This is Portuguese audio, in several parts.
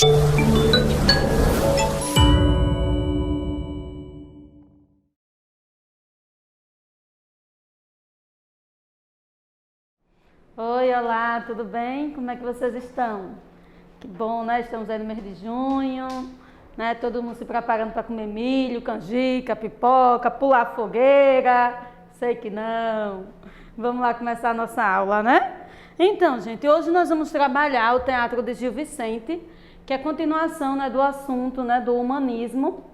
Oi, olá, tudo bem? Como é que vocês estão? Que bom, né? Estamos aí no mês de junho, né? Todo mundo se preparando para comer milho, canjica, pipoca, pular fogueira. Sei que não. Vamos lá começar a nossa aula, né? Então, gente, hoje nós vamos trabalhar o teatro de Gil Vicente, que é a continuação, né, do assunto, né, do humanismo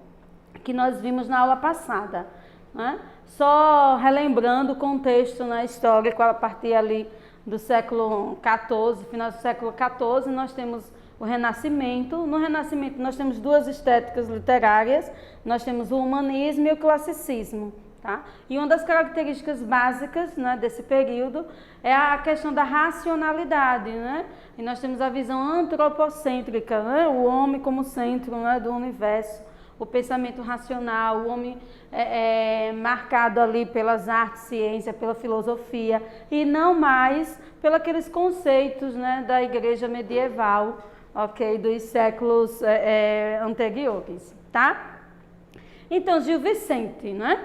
que nós vimos na aula passada, né? Só relembrando o contexto, né, histórico a partir ali do século XIV, final do século XIV, nós temos o Renascimento. No Renascimento nós temos duas estéticas literárias, nós temos o humanismo e o classicismo, tá? E uma das características básicas, né, desse período é a questão da racionalidade, né? E nós temos a visão antropocêntrica, né? O homem como centro, né, do universo, o pensamento racional, o homem marcado ali pelas artes, ciência, pela filosofia, e não mais pelos aqueles conceitos, né, da igreja medieval, ok, dos séculos anteriores, tá? Então, Gil Vicente, né?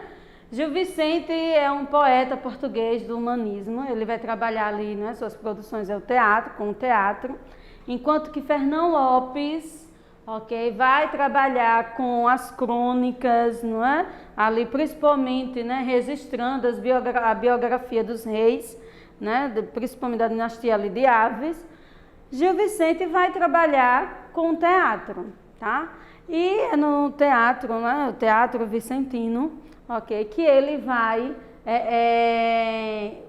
Gil Vicente é um poeta português do humanismo. Ele vai trabalhar ali, né, suas produções é o teatro, com o teatro, enquanto que Fernão Lopes, ok, vai trabalhar com as crônicas, não é? Ali principalmente, né, registrando a biografia dos reis, né, principalmente da dinastia ali de Aves. Gil Vicente vai trabalhar com o teatro, tá? E é no teatro, né, o teatro vicentino, ok, que ele vai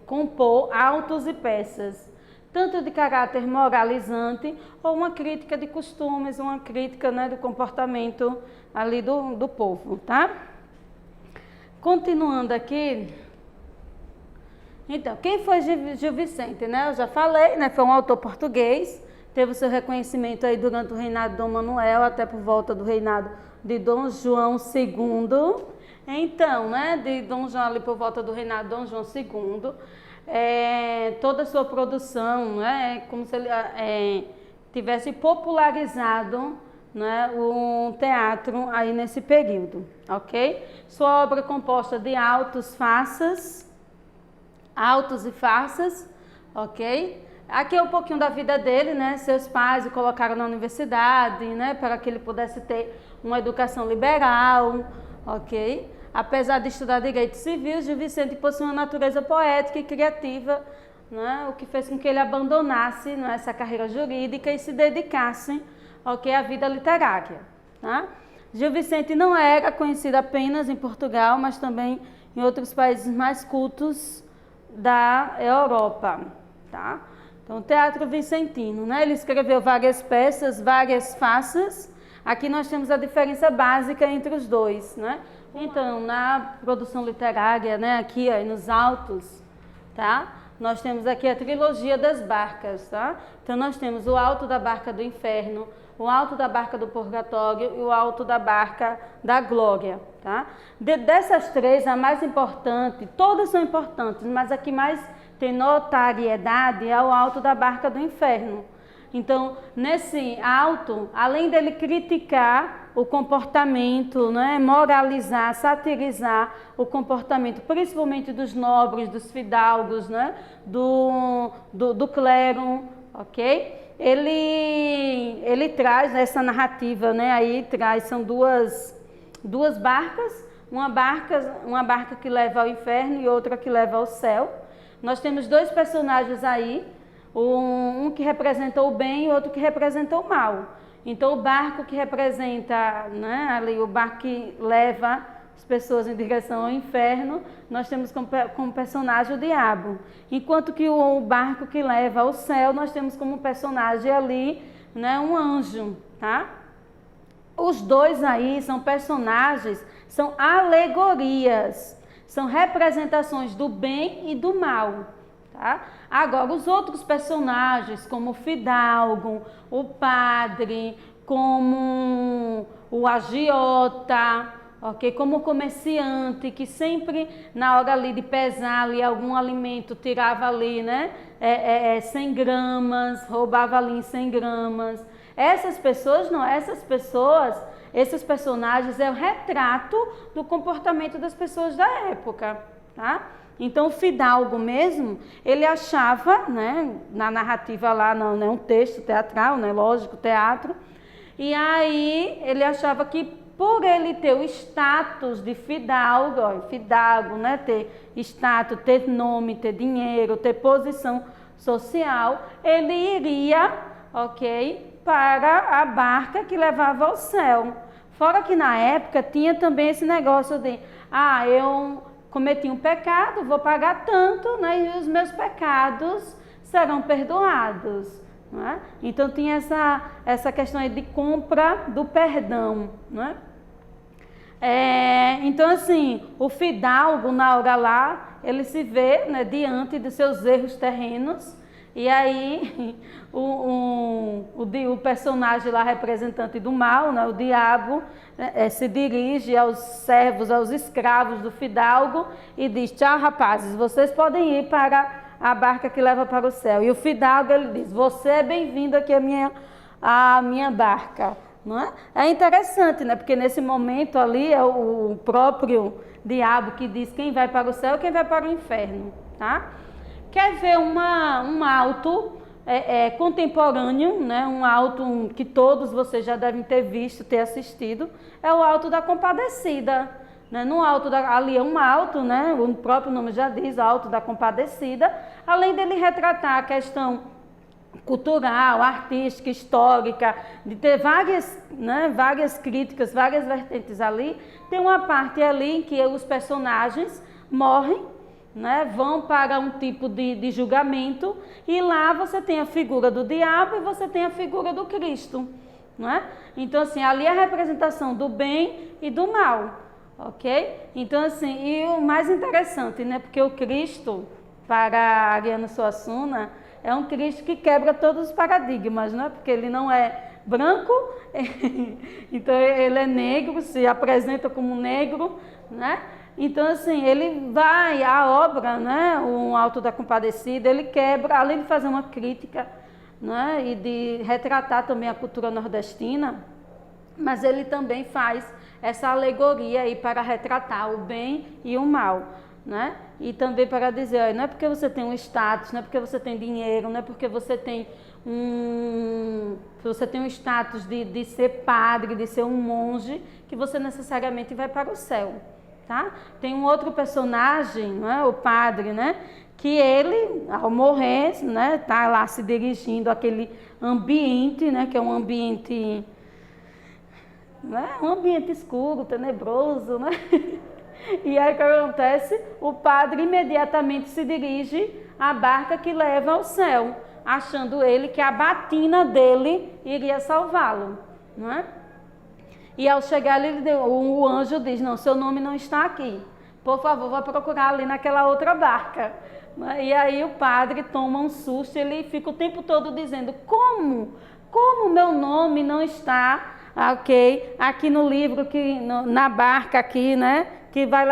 compor autos e peças, tanto de caráter moralizante ou uma crítica de costumes, uma crítica, né, do comportamento ali do povo, tá? Continuando aqui, então, quem foi Gil Vicente, né? Eu já falei, né, foi um autor português, teve o seu reconhecimento aí durante o reinado de Dom Manuel, até por volta do reinado de Dom João II. Então, né, de Dom João ali por volta do reinado de Dom João II, toda a sua produção, né, como se ele tivesse popularizado, né, o teatro aí nesse período, ok? Sua obra é composta de autos e farsas, ok? Aqui é um pouquinho da vida dele, né? Seus pais o colocaram na universidade, né, para que ele pudesse ter uma educação liberal, ok? Apesar de estudar direito civil, Gil Vicente possui uma natureza poética e criativa, né, o que fez com que ele abandonasse, né, essa carreira jurídica e se dedicasse, okay, à vida literária. Tá? Gil Vicente não era conhecido apenas em Portugal, mas também em outros países mais cultos da Europa. Tá? Então, o teatro vicentino, né, ele escreveu várias peças, várias farsas. Aqui nós temos a diferença básica entre os dois, né? Então, na produção literária, né, aqui ó, nos autos, tá? Nós temos aqui a trilogia das barcas, tá? Então, nós temos o alto da barca do inferno, o alto da barca do purgatório e o alto da barca da glória, tá? Dessas três, a mais importante, todas são importantes, mas a que mais tem notariedade é o alto da barca do inferno. Então, nesse auto, além dele criticar o comportamento, né, moralizar, satirizar o comportamento, principalmente dos nobres, dos fidalgos, né, do clero, ok? Ele traz essa narrativa, né, aí traz, são duas barcas, uma barca que leva ao inferno e outra que leva ao céu. Nós temos dois personagens aí, um que representa o bem e outro que representa o mal. Então, o barco que representa, né, ali, o barco que leva as pessoas em direção ao inferno, nós temos como personagem o diabo. Enquanto que o barco que leva ao céu, nós temos como personagem ali, né, um anjo, tá? Os dois aí são personagens, são alegorias, são representações do bem e do mal. Tá? Agora, os outros personagens, como o fidalgo, o padre, como o agiota, ok? Como comerciante que sempre na hora ali de pesar ali algum alimento tirava ali, né? 100 gramas, roubava ali em 100 gramas. Essas pessoas não, esses personagens é o retrato do comportamento das pessoas da época, tá? Então o fidalgo mesmo, ele achava, né, na narrativa lá, não é um texto teatral, né, lógico, teatro, e aí ele achava que por ele ter o status de fidalgo, né, ter status, ter nome, ter dinheiro, ter posição social, ele iria, ok, para a barca que levava ao céu. Fora que na época tinha também esse negócio de, eu cometi um pecado, vou pagar tanto, né, e os meus pecados serão perdoados. Não é? Então tinha essa questão aí de compra do perdão. Não é? Então assim, o fidalgo na hora lá, ele se vê, né, diante de seus erros terrenos, e aí o personagem lá, representante do mal, né, o diabo, se dirige aos servos, aos escravos do fidalgo e diz: tchau, rapazes, vocês podem ir para a barca que leva para o céu. E o fidalgo, ele diz: você é bem-vindo aqui à minha barca. Não é? É interessante, né? Porque nesse momento ali é o próprio diabo que diz quem vai para o céu e quem vai para o inferno, tá? Quer ver um alto contemporâneo, né? Um alto que todos vocês já devem ter visto, ter assistido, é o Alto da Compadecida. Né? No alto ali é um alto, né? O próprio nome já diz, Alto da Compadecida, além dele retratar a questão cultural, artística, histórica, de ter várias críticas, várias vertentes ali. Tem uma parte ali em que os personagens morrem, né, vão para um tipo de julgamento, e lá você tem a figura do diabo e você tem a figura do Cristo. Né? Então assim, ali é a representação do bem e do mal. Ok? Então assim, e o mais interessante, né, porque o Cristo, para Ariano Suassuna, é um Cristo que quebra todos os paradigmas, não é? Porque ele não é branco, então ele é negro, se apresenta como negro, né? Então assim, ele vai, a obra, né, o Alto da Compadecida, ele quebra, além de fazer uma crítica, né, e de retratar também a cultura nordestina, mas ele também faz essa alegoria aí para retratar o bem e o mal. Né? E também para dizer, não é porque você tem um status, não é porque você tem dinheiro, não é porque você tem um status de ser padre, de ser um monge, que você necessariamente vai para o céu. Tá? Tem um outro personagem, não é? O padre, né? Que ele, ao morrer, né, tá lá se dirigindo àquele ambiente, né, que é um ambiente, né, um ambiente escuro, tenebroso, né? E aí o que acontece? O padre imediatamente se dirige à barca que leva ao céu, achando ele que a batina dele iria salvá-lo, não é? E ao chegar ali, o anjo diz: não, seu nome não está aqui, por favor, vá procurar ali naquela outra barca. E aí o padre toma um susto, ele fica o tempo todo dizendo: como meu nome não está, ok, aqui no livro, na barca aqui, né? Que vai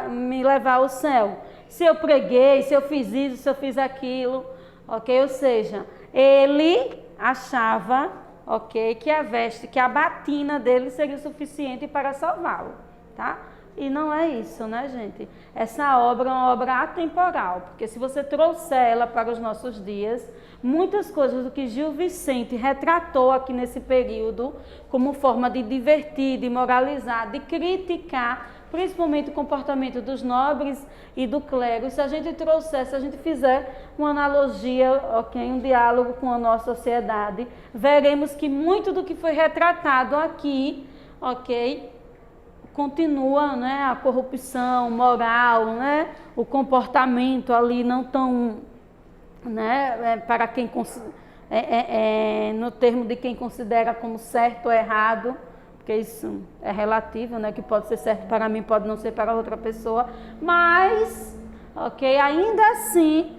me levar ao céu. Se eu preguei, se eu fiz isso, se eu fiz aquilo, ok? Ou seja, ele achava, ok, que a batina dele seria suficiente para salvá-lo, tá? E não é isso, né, gente? Essa obra é uma obra atemporal, porque se você trouxer ela para os nossos dias, muitas coisas do que Gil Vicente retratou aqui nesse período, como forma de divertir, de moralizar, de criticar, principalmente o comportamento dos nobres e do clero, se a gente trouxer, se a gente fizer uma analogia, ok, um diálogo com a nossa sociedade, veremos que muito do que foi retratado aqui, ok, continua, né, a corrupção moral, né, o comportamento ali não tão, né, para quem no termo de quem considera como certo ou errado, porque isso é relativo, né, que pode ser certo para mim, pode não ser para outra pessoa, mas, ok, ainda assim,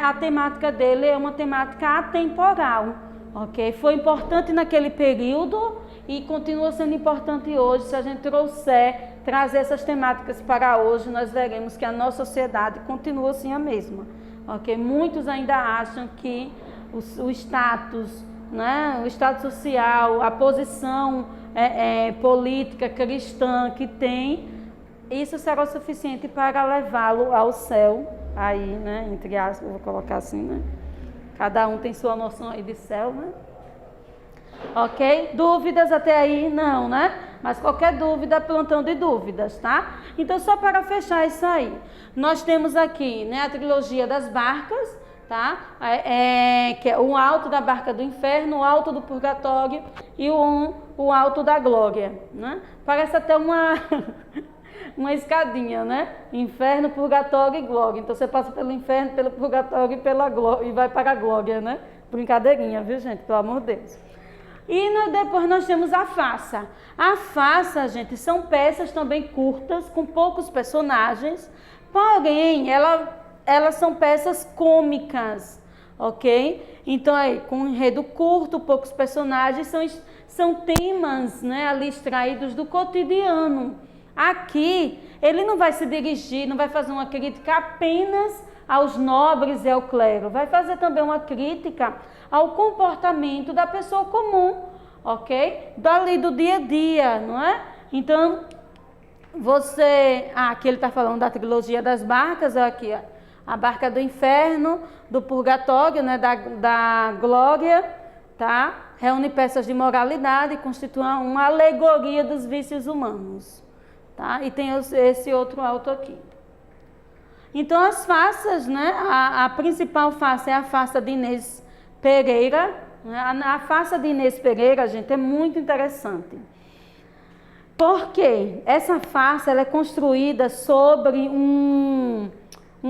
a temática dele é uma temática atemporal, ok? Foi importante naquele período e continua sendo importante hoje se a gente trouxer trazer essas temáticas para hoje, nós veremos que a nossa sociedade continua assim a mesma. Ok? Muitos ainda acham que o status, né, o status social, a posição política cristã que tem, isso será o suficiente para levá-lo ao céu. Aí, né, entre aspas, vou colocar assim, né? Cada um tem sua noção aí de céu, né? Ok? Dúvidas até aí? Não, né? Mas qualquer dúvida, plantão de dúvidas, tá? Então, só para fechar isso aí, nós temos aqui, né, a trilogia das barcas, tá? Que é o alto da barca do inferno, o alto do purgatório e o alto da glória, né? Parece até uma escadinha, né? Inferno, purgatório e glória. Então você passa pelo inferno, pelo purgatório e pela glória e vai para a glória, né? Brincadeirinha, viu, gente? Pelo amor de Deus. E depois nós temos a farsa. A farsa, gente, são peças também curtas, com poucos personagens, porém, elas são peças cômicas, ok? Então, aí, com um enredo curto, poucos personagens, são temas, né, ali extraídos do cotidiano. Aqui, ele não vai se dirigir, não vai fazer uma crítica apenas aos nobres e ao clero, vai fazer também uma crítica ao comportamento da pessoa comum, ok? Dali do dia a dia, não é? Então, aqui ele está falando da trilogia das barcas, aqui, ó, a barca do inferno, do purgatório, né, da glória, tá? Reúne peças de moralidade e constitui uma alegoria dos vícios humanos, tá? E tem esse outro alto aqui. Então, as farsas, né? A principal farsa é a farsa de Inês Pereira. A farsa de Inês Pereira, gente, é muito interessante. Porque essa farsa ela é construída sobre um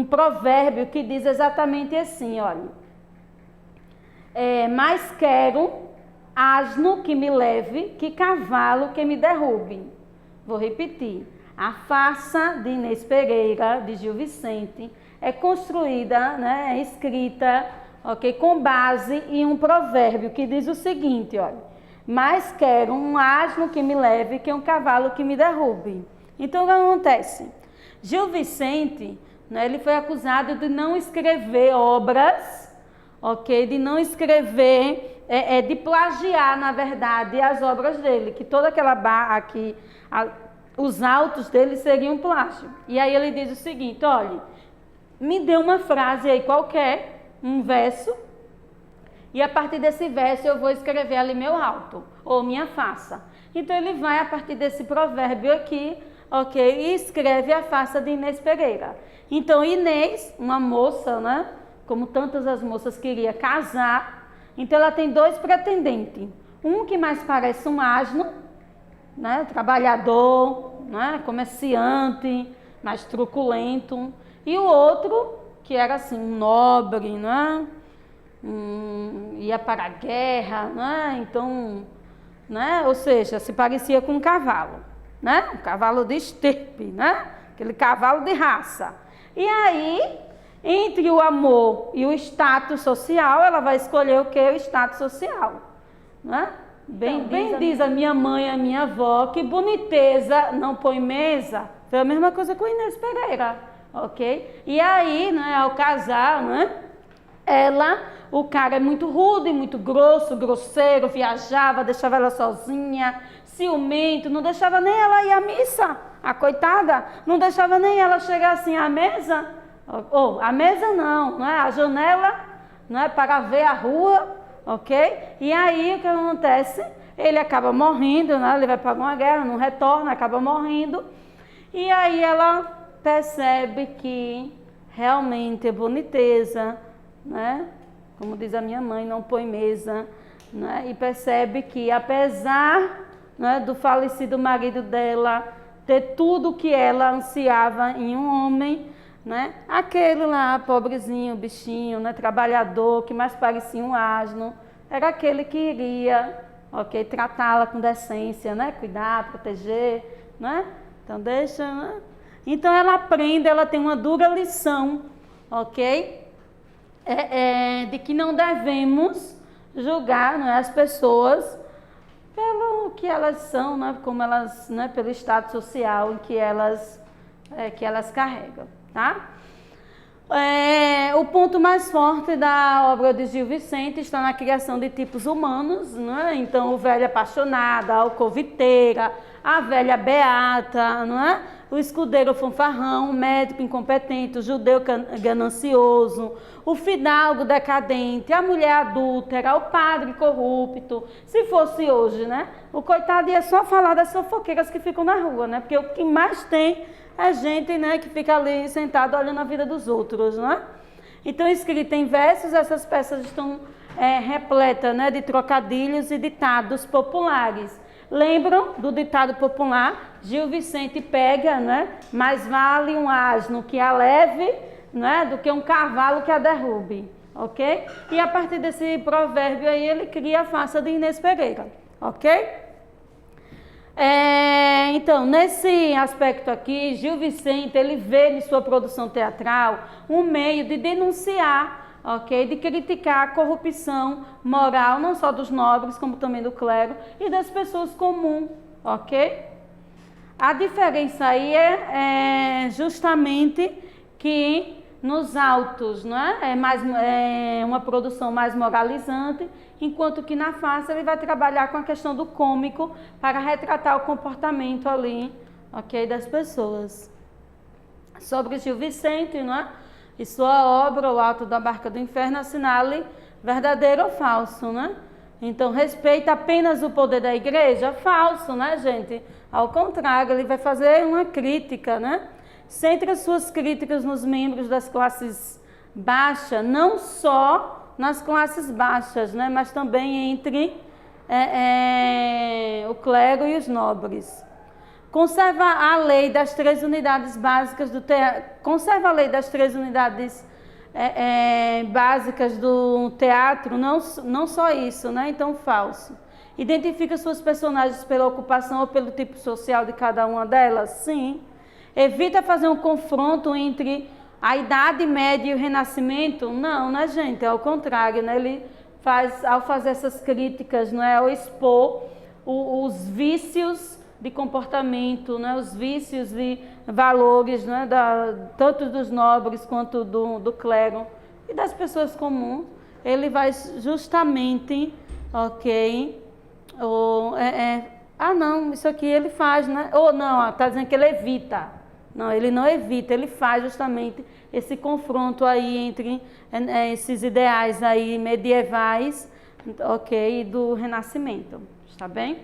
provérbio que diz exatamente assim, olha. Mais quero asno que me leve que cavalo que me derrube. Vou repetir. A farsa de Inês Pereira, de Gil Vicente, é construída, né, é escrita, ok, com base em um provérbio que diz o seguinte, olha, mais quero um asno que me leve que um cavalo que me derrube. Então, o que acontece? Gil Vicente, né, ele foi acusado de não escrever obras, ok, de não escrever, de plagiar, na verdade, as obras dele, que toda aquela barra aqui... os autos dele seriam plágio. E aí ele diz o seguinte, olha, me dê uma frase aí qualquer, um verso, e a partir desse verso eu vou escrever ali meu auto, ou minha farsa. Então ele vai a partir desse provérbio aqui, ok, e escreve a farsa de Inês Pereira. Então Inês, uma moça, né, como tantas as moças queria casar, então ela tem dois pretendentes. Um que mais parece um asno, né, trabalhador, né, comerciante, mais truculento, e o outro que era assim, um nobre, né, ia para a guerra, né, então, né, ou seja, se parecia com um cavalo, né, um cavalo de estirpe, né, aquele cavalo de raça. E aí, entre o amor e o status social, ela vai escolher o que? O status social, né? Bem diz a minha mãe e a minha avó que boniteza não põe mesa. Foi a mesma coisa com Inês Pereira, ok? E aí, né, ao casar, né, o cara é muito rude, muito grosso, grosseiro, viajava, deixava ela sozinha, ciumento, não deixava nem ela ir à missa, a coitada, não deixava nem ela chegar assim à mesa, ou a mesa não é? A janela, não é, para ver a rua, ok? E aí o que acontece? Ele acaba morrendo, né? Ele vai para uma guerra, não retorna, acaba morrendo. E aí ela percebe que realmente é boniteza, né? Como diz a minha mãe, não põe mesa, né? E percebe que apesar, né, do falecido marido dela ter tudo que ela ansiava em um homem, né? Aquele lá, pobrezinho, bichinho, né? Trabalhador, que mais parecia um asno, era aquele que iria, ok, tratá-la com decência, né? Cuidar, proteger, né? Então deixa, né? Então ela aprende, ela tem uma dura lição, ok? de que não devemos julgar, não é, as pessoas que elas são, né, como elas, né, pelo estado social em que elas carregam, tá? O ponto mais forte da obra de Gil Vicente está na criação de tipos humanos, né? Então, o velho apaixonado, a alcoviteira, a velha beata, não é? O escudeiro fanfarrão, o médico incompetente, o judeu ganancioso, o fidalgo decadente, a mulher adúltera, o padre corrupto. Se fosse hoje, né? O coitado ia só falar das fofoqueiras que ficam na rua, né? Porque o que mais tem é gente, né, que fica ali sentado olhando a vida dos outros, não é? Então, escrita em versos, essas peças estão repletas, né, de trocadilhos e ditados populares. Lembram do ditado popular? Gil Vicente pega, né? Mais vale um asno que a leve, né, do que um cavalo que a derrube, ok? E a partir desse provérbio aí, ele cria a farsa de Inês Pereira, ok? Então, nesse aspecto aqui, Gil Vicente, ele vê em sua produção teatral um meio de denunciar, ok? De criticar a corrupção moral, não só dos nobres, como também do clero e das pessoas comuns, ok? A diferença aí é justamente que nos autos, não é? É uma produção mais moralizante, enquanto que na farsa ele vai trabalhar com a questão do cômico para retratar o comportamento ali, ok, das pessoas. Sobre Gil Vicente, não é? E sua obra, O Alto da Barca do Inferno, assinale verdadeiro ou falso, né? Então, respeita apenas o poder da igreja? Falso, né, gente? Ao contrário, ele vai fazer uma crítica, né? Centra suas críticas nos membros das classes baixas, não só nas classes baixas, né, mas também entre o clero e os nobres. Conserva a lei das 3 unidades básicas do teatro. Conserva a lei das 3 unidades básicas do teatro, não só isso, né? Então, falso. Identifica suas personagens pela ocupação ou pelo tipo social de cada uma delas? Sim. Evita fazer um confronto entre a Idade Média e o Renascimento? Não, né, gente? Ao contrário, né? Ele faz, ao fazer essas críticas, não é? Ao expor os vícios de comportamento, né? Os vícios de valores, né? Tanto dos nobres quanto do clero e das pessoas comuns, ele vai justamente, ok? Não, isso aqui ele faz, né? Ou não, está dizendo que ele evita. Não, ele não evita, ele faz justamente esse confronto aí entre esses ideais aí medievais, ok, e do Renascimento, está bem?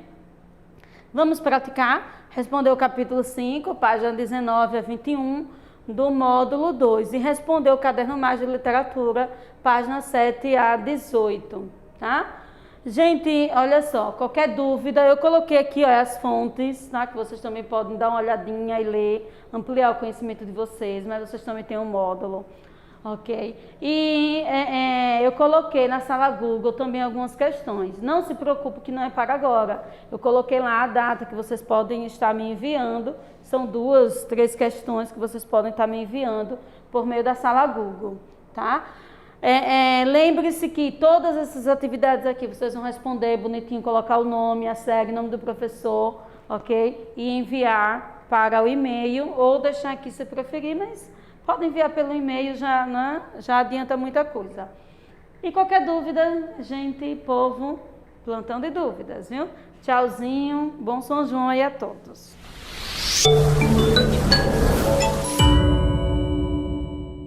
Vamos praticar, responder o capítulo 5, página 19 a 21, do módulo 2, e responder o caderno mais de literatura, página 7 a 18, tá? Gente, olha só, qualquer dúvida, eu coloquei aqui as fontes, tá? Que vocês também podem dar uma olhadinha e ler, ampliar o conhecimento de vocês, mas vocês também têm um módulo, ok? E eu coloquei na sala Google também algumas questões. Não se preocupe que não é para agora. Eu coloquei lá a data que vocês podem estar me enviando. São 2, 3 questões que vocês podem estar me enviando por meio da sala Google, tá? Lembre-se que todas essas atividades aqui vocês vão responder bonitinho, colocar o nome, a série, o nome do professor, ok? E enviar para o e-mail ou deixar aqui se preferir, mas pode enviar pelo e-mail, já, né? Já adianta muita coisa. E qualquer dúvida, gente, povo, plantão de dúvidas, viu? Tchauzinho, bom São João aí a todos.